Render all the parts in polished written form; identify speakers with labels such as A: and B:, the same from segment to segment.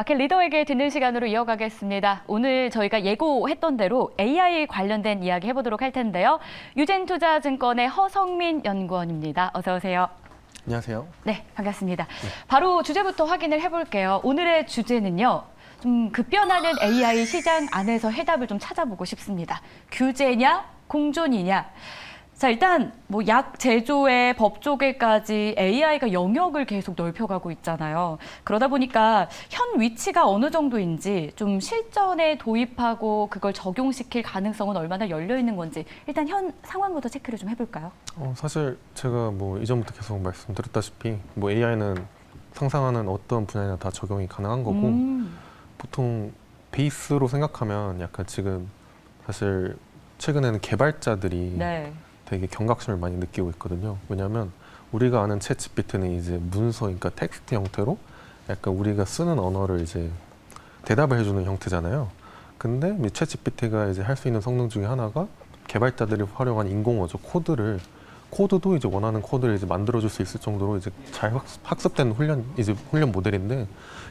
A: 마켓 리더에게 듣는 시간으로 이어가겠습니다. 오늘 저희가 예고했던 대로 AI 관련된 이야기 해보도록 할 텐데요. 유진투자증권의 허성민 연구원입니다. 어서 오세요.
B: 안녕하세요.
A: 네, 반갑습니다. 바로 주제부터 확인을 해볼게요. 오늘의 주제는요. 좀 급변하는 AI 시장 안에서 해답을 좀 찾아보고 싶습니다. 규제냐, 공존이냐. 자, 일단 뭐 약 제조에 법조계까지 AI가 영역을 계속 넓혀가고 있잖아요. 그러다 보니까 현 위치가 어느 정도인지 좀 실전에 도입하고 그걸 적용시킬 가능성은 얼마나 열려 있는 건지 일단 현 상황부터 체크를 좀 해볼까요?
B: 사실 제가 뭐 이전부터 계속 말씀드렸다시피 뭐 AI는 상상하는 어떤 분야나 다 적용이 가능한 거고 보통 베이스로 생각하면 약간 지금 사실 최근에는 개발자들이
A: 네.
B: 되게 경각심을 많이 느끼고 있거든요. 왜냐하면 우리가 아는 챗 GPT는 이제 문서, 그러니까 텍스트 형태로 약간 우리가 쓰는 언어를 이제 대답을 해주는 형태잖아요. 근데 이 챗 GPT가 이제 할 수 있는 성능 중에 하나가 개발자들이 활용한 인공어조 코드도 이제 원하는 코드를 이제 만들어줄 수 있을 정도로 이제 잘 학습된 훈련 모델인데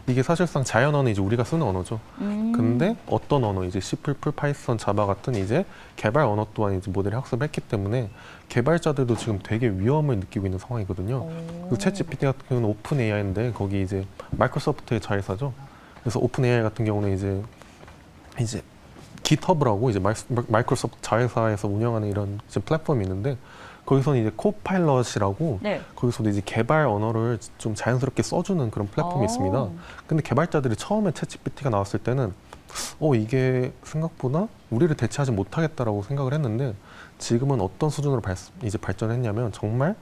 B: 이게 사실상 자연 언어 이제 우리가 쓰는 언어죠. 근데 어떤 언어 이제 C++, 파이썬, 자바 같은 이제 개발 언어 또한 이제 모델이 학습했기 때문에 개발자들도 지금 되게 위험을 느끼고 있는 상황이거든요. 그 챗 GPT 같은 경우는 오픈 AI인데 거기 이제 마이크로소프트의 자회사죠. 그래서 오픈 AI 같은 경우는 이제 GitHub라고 이제 마이크로소프트 자회사에서 운영하는 이런 이제 플랫폼이 있는데 거기서는 이제 코파일럿이라고
A: 네.
B: 거기서도 이제 개발 언어를 좀 자연스럽게 써주는 그런 플랫폼이 있습니다. 근데 개발자들이 처음에 챗GPT가 나왔을 때는 이게 생각보다 우리를 대체하지 못하겠다라고 생각을 했는데 지금은 어떤 수준으로 이제 발전했냐면 정말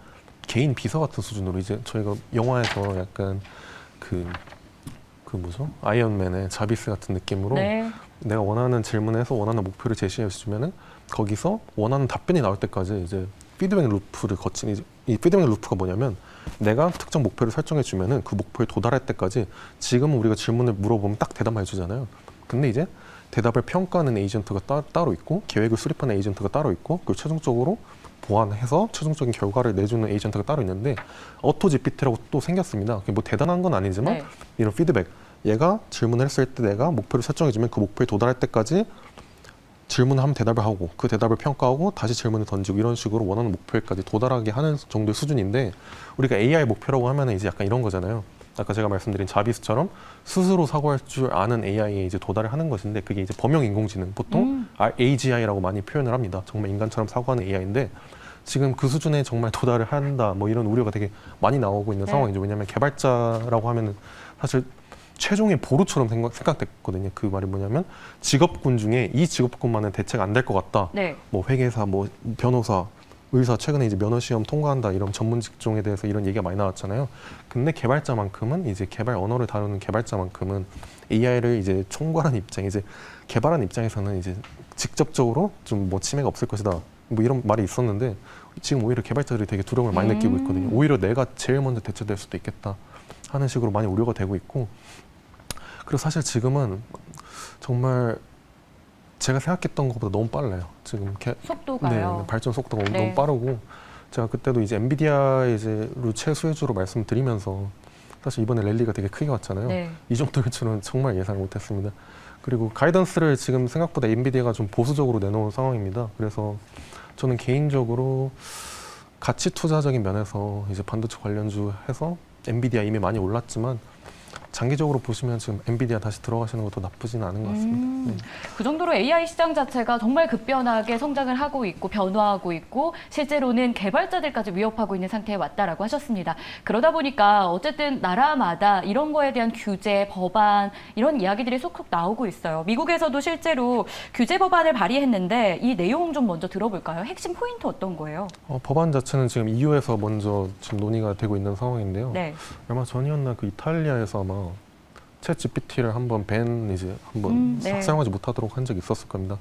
B: 개인 비서 같은 수준으로 이제 저희가 영화에서 약간 그 뭐죠? 아이언맨의 자비스 같은 느낌으로
A: 네.
B: 내가 원하는 질문에서 원하는 목표를 제시해 주면은 거기서 원하는 답변이 나올 때까지 이제 피드백 루프를 거친 이 피드백 루프가 뭐냐면 내가 특정 목표를 설정해 주면은 그 목표에 도달할 때까지 지금은 우리가 질문을 물어보면 딱 대답해 주잖아요. 근데 이제 대답을 평가하는 에이전트가 따로 있고 계획을 수립하는 에이전트가 따로 있고 그리고 최종적으로 보완해서 최종적인 결과를 내주는 에이전트가 따로 있는데 어토 GPT라고 또 생겼습니다. 그게 뭐 대단한 건 아니지만
A: 네.
B: 이런 피드백 얘가 질문을 했을 때 내가 목표를 설정해 주면 그 목표에 도달할 때까지 질문을 하면 대답을 하고 그 대답을 평가하고 다시 질문을 던지고 이런 식으로 원하는 목표에까지 도달하게 하는 정도의 수준인데 우리가 AI 목표라고 하면 이제 약간 이런 거잖아요. 아까 제가 말씀드린 자비스처럼 스스로 사고할 줄 아는 AI에 이제 도달을 하는 것인데 그게 이제 범용 인공지능 보통 AGI라고 많이 표현을 합니다. 정말 인간처럼 사고하는 AI인데 지금 그 수준에 정말 도달을 한다 뭐 이런 우려가 되게 많이 나오고 있는 상황이죠. 왜냐하면 개발자라고 하면은 사실 최종의 보루처럼 생각됐거든요. 그 말이 뭐냐면 직업군 중에 이 직업군만은 대체가 안 될 것 같다.
A: 네.
B: 뭐 회계사, 뭐 변호사, 의사 최근에 이제 면허 시험 통과한다 이런 전문 직종에 대해서 이런 얘기가 많이 나왔잖아요. 근데 개발자만큼은 이제 개발 언어를 다루는 개발자만큼은 AI를 이제 총괄한 입장, 이제 개발한 입장에서는 이제 직접적으로 좀 뭐 침해가 없을 것이다. 뭐 이런 말이 있었는데 지금 오히려 개발자들이 되게 두려움을 많이 느끼고 있거든요. 오히려 내가 제일 먼저 대체될 수도 있겠다 하는 식으로 많이 우려가 되고 있고. 그리고 사실 지금은 정말 제가 생각했던 것보다 너무 빨라요. 지금
A: 속도가요.
B: 네, 발전 속도가
A: 네.
B: 너무 빠르고 제가 그때도 이제 엔비디아 이제 최수혜주로 말씀드리면서 사실 이번에 랠리가 되게 크게 왔잖아요.
A: 네.
B: 이 정도일 줄은 정말 예상을 못했습니다. 그리고 가이던스를 지금 생각보다 엔비디아가 좀 보수적으로 내놓은 상황입니다. 그래서 저는 개인적으로 가치 투자적인 면에서 이제 반도체 관련주 해서 엔비디아 이미 많이 올랐지만 장기적으로 보시면 지금 엔비디아 다시 들어가시는 것도 나쁘지는 않은 것 같습니다. 네.
A: 그 정도로 AI 시장 자체가 정말 급변하게 성장을 하고 있고 변화하고 있고 실제로는 개발자들까지 위협하고 있는 상태에 왔다라고 하셨습니다. 그러다 보니까 어쨌든 나라마다 이런 거에 대한 규제, 법안 이런 이야기들이 속속 나오고 있어요. 미국에서도 실제로 규제 법안을 발의했는데 이 내용 좀 먼저 들어볼까요? 핵심 포인트 어떤 거예요?
B: 법안 자체는 지금 EU에서 먼저 지금 논의가 되고 있는 상황인데요.
A: 네.
B: 얼마 전이었나 그 이탈리아에서 아마 챗 GPT를 한번
A: 네.
B: 사용하지 못하도록 한 적이 있었을 겁니다.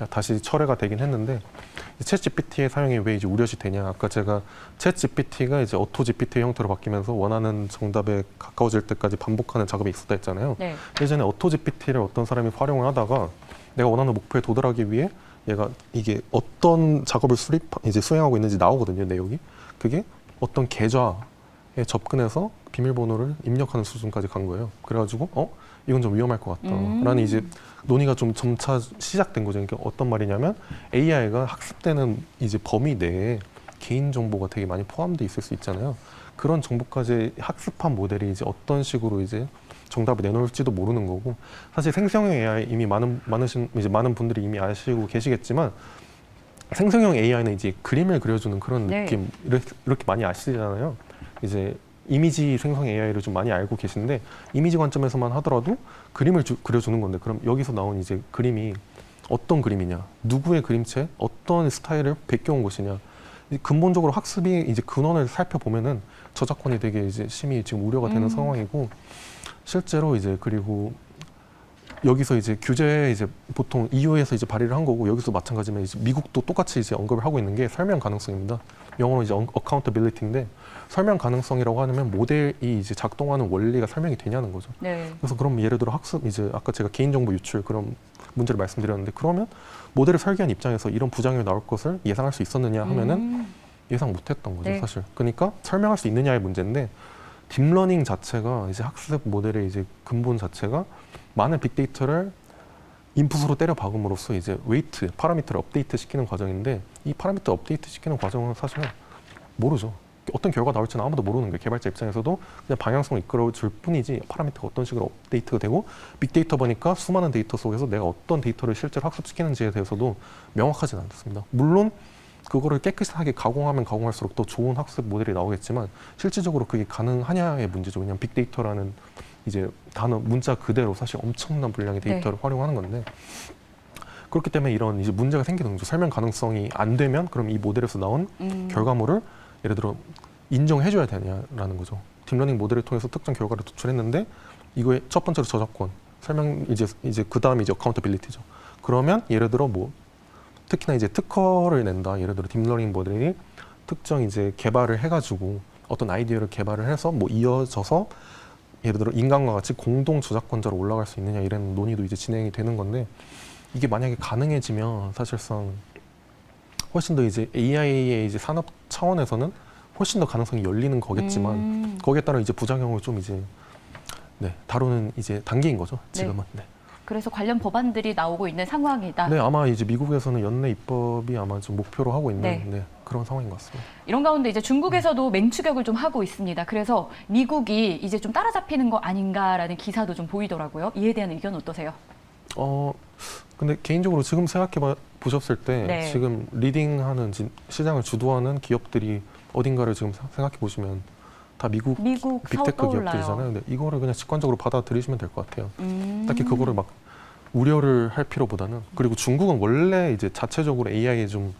B: 다시 철회가 되긴 했는데 챗 GPT의 사용이 왜 이제 우려시 되냐? 아까 제가 챗 GPT가 이제 오토 GPT 형태로 바뀌면서 원하는 정답에 가까워질 때까지 반복하는 작업이 있었다 했잖아요.
A: 네.
B: 예전에 오토 GPT를 어떤 사람이 활용을 하다가 내가 원하는 목표에 도달하기 위해 얘가 이게 어떤 작업을 수행하고 있는지 나오거든요, 내용이. 그게 어떤 계좌에 접근해서 비밀번호를 입력하는 수준까지 간 거예요. 그래가지고 이건 좀 위험할 것 같다라는 이제 논의가 좀 점차 시작된 거죠. 그러니까 어떤 말이냐면 AI가 학습되는 이제 범위 내에 개인 정보가 되게 많이 포함되어 있을 수 있잖아요. 그런 정보까지 학습한 모델이 이제 어떤 식으로 이제 정답을 내놓을지도 모르는 거고, 사실 생성형 AI 이미 많은 분들이 이미 아시고 계시겠지만, 생성형 AI는 이제 그림을 그려주는 그런
A: 네.
B: 느낌, 이렇게 많이 아시잖아요. 이제 이미지 생성 AI를 좀 많이 알고 계신데, 이미지 관점에서만 하더라도 그림을 그려주는 건데, 그럼 여기서 나온 이제 그림이 어떤 그림이냐, 누구의 그림체, 어떤 스타일을 베껴온 것이냐, 근본적으로 학습이 이제 근원을 살펴보면은 저작권이 되게 이제 심히 지금 우려가 되는 상황이고, 실제로 이제 그리고 여기서 이제 규제에 이제 보통 EU에서 이제 발의를 한 거고, 여기서 마찬가지면 이제 미국도 똑같이 이제 언급을 하고 있는 게 설명 가능성입니다. 영어로 이제 accountability인데, 설명 가능성이라고 하면 모델이 이제 작동하는 원리가 설명이 되냐는 거죠.
A: 네.
B: 그래서 그럼 예를 들어 학습, 이제 아까 제가 개인정보 유출 그런 문제를 말씀드렸는데, 그러면 모델을 설계한 입장에서 이런 부작용이 나올 것을 예상할 수 있었느냐 하면은 예상 못했던 거죠,
A: 네.
B: 사실. 그러니까 설명할 수 있느냐의 문제인데, 딥러닝 자체가 이제 학습 모델의 이제 근본 자체가 많은 빅데이터를 인풋으로 때려 박음으로써 이제 웨이트, 파라미터를 업데이트 시키는 과정인데, 이 파라미터 업데이트 시키는 과정은 사실 모르죠. 어떤 결과 나올지는 아무도 모르는 거예요. 개발자 입장에서도 그냥 방향성을 이끌어 줄 뿐이지, 파라미터가 어떤 식으로 업데이트가 되고, 빅데이터 보니까 수많은 데이터 속에서 내가 어떤 데이터를 실제로 학습시키는지에 대해서도 명확하진 않습니다. 물론 그거를 깨끗하게 가공하면 가공할수록 더 좋은 학습 모델이 나오겠지만, 실질적으로 그게 가능하냐의 문제죠. 왜냐하면 빅데이터라는 이제 단어, 문자 그대로 사실 엄청난 분량의 데이터를 활용하는 건데, 그렇기 때문에 이런 이제 문제가 생기는 거죠. 설명 가능성이 안 되면 그럼 이 모델에서 나온 결과물을 예를 들어 인정해줘야 되냐라는 거죠. 딥러닝 모델을 통해서 특정 결과를 도출했는데, 이거의 첫 번째로 저작권, 설명 이제 그 다음이 이제 accountability죠. 그러면 예를 들어 뭐 특히나 이제 특허를 낸다. 예를 들어 딥러닝 모델이 특정 이제 개발을 해가지고 어떤 아이디어를 개발을 해서 뭐 이어져서 예를 들어 인간과 같이 공동 저작권자로 올라갈 수 있느냐, 이런 논의도 이제 진행이 되는 건데, 이게 만약에 가능해지면 사실상 훨씬 더 이제 AI의 이제 산업 차원에서는 훨씬 더 가능성이 열리는 거겠지만, 거기에 따라 이제 부작용을 좀 이제 다루는 이제 단계인 거죠, 지금은. 네.
A: 그래서 관련 법안들이 나오고 있는 상황이다.
B: 네, 아마 이제 미국에서는 연내 입법이 아마 좀 목표로 하고 있는 그런 상황인 것 같습니다.
A: 이런 가운데 이제 중국에서도 맹추격을 좀 하고 있습니다. 그래서 미국이 이제 좀 따라잡히는 거 아닌가라는 기사도 좀 보이더라고요. 이에 대한 의견 어떠세요?
B: 근데 개인적으로 지금 생각해 보셨을 때 지금 리딩하는 시장을 주도하는 기업들이 어딘가를 지금 생각해 보시면 다 미국 빅테크 기업들이잖아요. 근데 이거를 그냥 직관적으로 받아들이시면 될 것 같아요. 딱히 그거를 막 우려를 할 필요보다는, 그리고 중국은 원래 이제 자체적으로 AI에 좀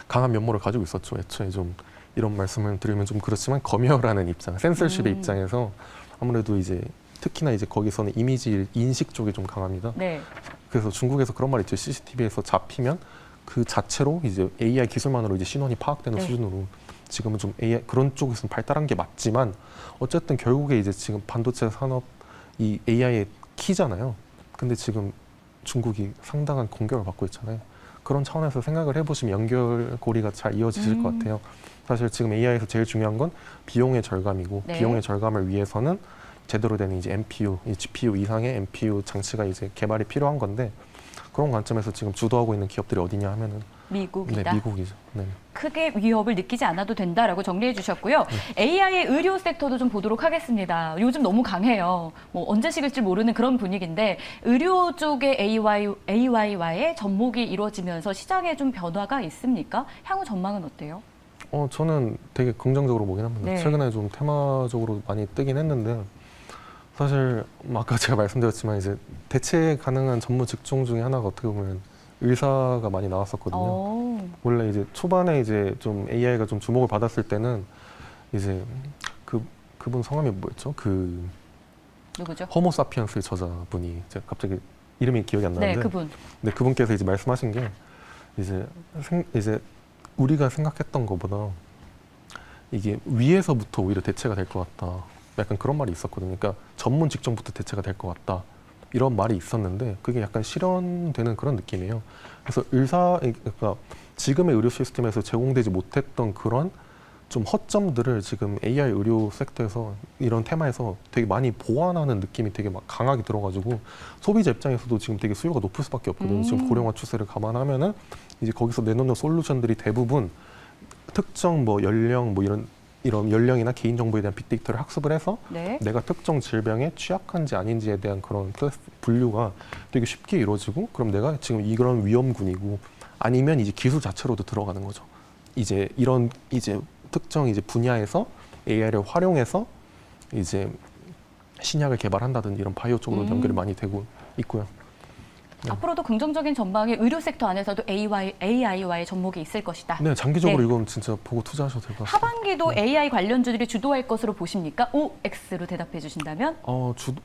B: 강한 면모를 가지고 있었죠. 애초에 좀 이런 말씀을 드리면 좀 그렇지만 검열하는 입장, 센서십의 입장에서 아무래도 이제 특히나 이제 거기서는 이미지 인식 쪽이 좀 강합니다.
A: 네.
B: 그래서 중국에서 그런 말이 있죠. CCTV에서 잡히면 그 자체로 이제 AI 기술만으로 이제 신원이 파악되는 수준으로, 지금은 좀 AI 그런 쪽에서는 발달한 게 맞지만, 어쨌든 결국에 이제 지금 반도체 산업 이 AI의 키잖아요. 근데 지금 중국이 상당한 공격을 받고 있잖아요. 그런 차원에서 생각을 해보시면 연결고리가 잘 이어지실 것 같아요. 사실 지금 AI에서 제일 중요한 건 비용의 절감이고, 비용의 절감을 위해서는 제대로 된 이제 NPU, 이 GPU 이상의 NPU 장치가 이제 개발이 필요한 건데, 그런 관점에서 지금 주도하고 있는 기업들이 어디냐 하면은
A: 미국이다.
B: 네, 미국이죠. 네.
A: 크게 위협을 느끼지 않아도 된다라고 정리해 주셨고요. AI의 의료 섹터도 좀 보도록 하겠습니다. 요즘 너무 강해요. 뭐 언제 식을지 모르는 그런 분위기인데, 의료 쪽의 AI와의 접목이 이루어지면서 시장에 좀 변화가 있습니까? 향후 전망은 어때요?
B: 저는 되게 긍정적으로 보긴 합니다. 최근에 좀 테마적으로 많이 뜨긴 했는데, 사실 아까 제가 말씀드렸지만 이제 대체 가능한 전문 직종 중에 하나가 어떻게 보면 의사가 많이 나왔었거든요. 원래 이제 초반에 이제 좀 AI가 좀 주목을 받았을 때는 이제 그분 성함이 뭐였죠?
A: 누구죠?
B: 호모사피엔스의 저자분이 제가 갑자기 이름이 기억이 안 나는데,
A: 네, 그분.
B: 네, 그분께서 이제 말씀하신 게 이제 우리가 생각했던 것보다 이게 위에서부터 오히려 대체가 될 것 같다. 약간 그런 말이 있었거든요. 그러니까 전문 직종부터 대체가 될 것 같다. 이런 말이 있었는데, 그게 약간 실현되는 그런 느낌이에요. 그래서 그러니까 지금의 의료 시스템에서 제공되지 못했던 그런 좀 허점들을 지금 AI 의료 섹터에서 이런 테마에서 되게 많이 보완하는 느낌이 되게 막 강하게 들어가지고 소비자 입장에서도 지금 되게 수요가 높을 수밖에 없거든요. 지금 고령화 추세를 감안하면은 이제 거기서 내놓는 솔루션들이 대부분 특정 뭐 연령 뭐 이런 연령이나 개인 정보에 대한 빅데이터를 학습을 해서
A: 네.
B: 내가 특정 질병에 취약한지 아닌지에 대한 그런 분류가 되게 쉽게 이루어지고 그럼 내가 지금 이런 위험군이고 아니면 이제 기술 자체로도 들어가는 거죠. 이제 이런 이제 특정 이제 분야에서 AI를 활용해서 이제 신약을 개발한다든지 이런 바이오 쪽으로 연결이 많이 되고 있고요. 네.
A: 앞으로도 긍정적인 전망이 의료 섹터 안에서도 AI와의 접목이 있을 것이다.
B: 네, 장기적으로
A: 네.
B: 이건 진짜 보고 투자하셔도 될 것 같습니다.
A: 하반기도 AI 관련주들이 주도할 것으로 보십니까? O, X로 대답해 주신다면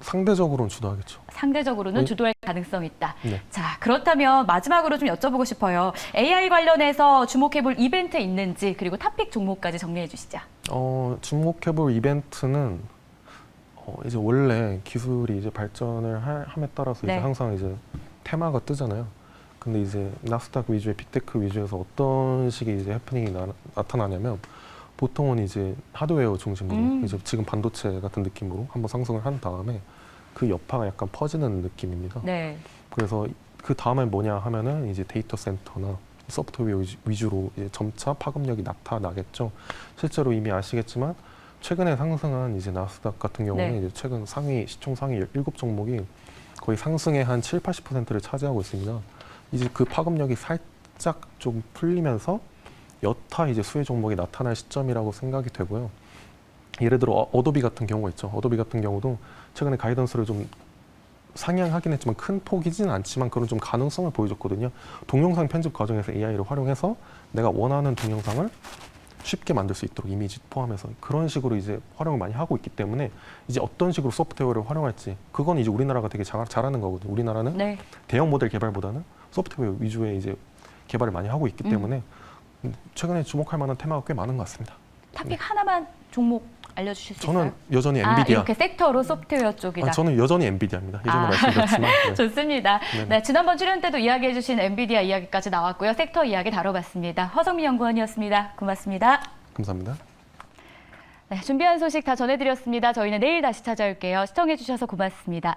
B: 상대적으로는 주도하겠죠.
A: 상대적으로는
B: 네.
A: 주도할 가능성이 있다.
B: 네.
A: 자, 그렇다면 마지막으로 좀 여쭤보고 싶어요. AI 관련해서 주목해볼 이벤트 있는지 그리고 탑픽 종목까지 정리해 주시죠.
B: 주목해볼 이벤트는 이제 원래 기술이 이제 발전을 함에 따라서
A: 네.
B: 이제 항상 이제 테마가 뜨잖아요. 근데 이제 나스닥 위주의 빅테크 위주에서 어떤 식의 이제 해프닝이 나타나냐면 보통은 이제 하드웨어 중심으로 이제 지금 반도체 같은 느낌으로 한번 상승을 한 다음에 그 여파가 약간 퍼지는 느낌입니다.
A: 네.
B: 그래서 그 다음에 뭐냐 하면은 이제 데이터 센터나 소프트웨어 위주로 이제 점차 파급력이 나타나겠죠. 실제로 이미 아시겠지만 최근에 상승한 이제 나스닥 같은 경우는
A: 네.
B: 이제 최근 시총 상위 7종목이 거의 상승의 한 7, 80%를 차지하고 있습니다. 이제 그 파급력이 살짝 좀 풀리면서 여타 이제 수혜 종목이 나타날 시점이라고 생각이 되고요. 예를 들어 어도비 같은 경우가 있죠. 어도비 같은 경우도 최근에 가이던스를 좀 상향하긴 했지만 큰 폭이지는 않지만 그런 좀 가능성을 보여줬거든요. 동영상 편집 과정에서 AI를 활용해서 내가 원하는 동영상을 쉽게 만들 수 있도록 이미지 포함해서 그런 식으로 이제 활용을 많이 하고 있기 때문에 이제 어떤 식으로 소프트웨어를 활용할지 그건 이제 우리나라가 되게 잘하는 거거든요. 우리나라는
A: 네.
B: 대형 모델 개발보다는 소프트웨어 위주의 이제 개발을 많이 하고 있기 때문에 최근에 주목할 만한 테마가 꽤 많은 것 같습니다.
A: 탑픽 하나만 종목 알려주실 수 있어요?
B: 저는 여전히 엔비디아.
A: 이렇게 섹터로 소프트웨어 쪽이다.
B: 저는 여전히 엔비디아입니다. 예전에 말씀드렸지만. 네.
A: 좋습니다.
B: 네네.
A: 네, 지난번 출연 때도 이야기해 주신 엔비디아 이야기까지 나왔고요. 섹터 이야기 다뤄봤습니다. 허성미 연구원이었습니다. 고맙습니다.
B: 감사합니다.
A: 네, 준비한 소식 다 전해드렸습니다. 저희는 내일 다시 찾아올게요. 시청해 주셔서 고맙습니다.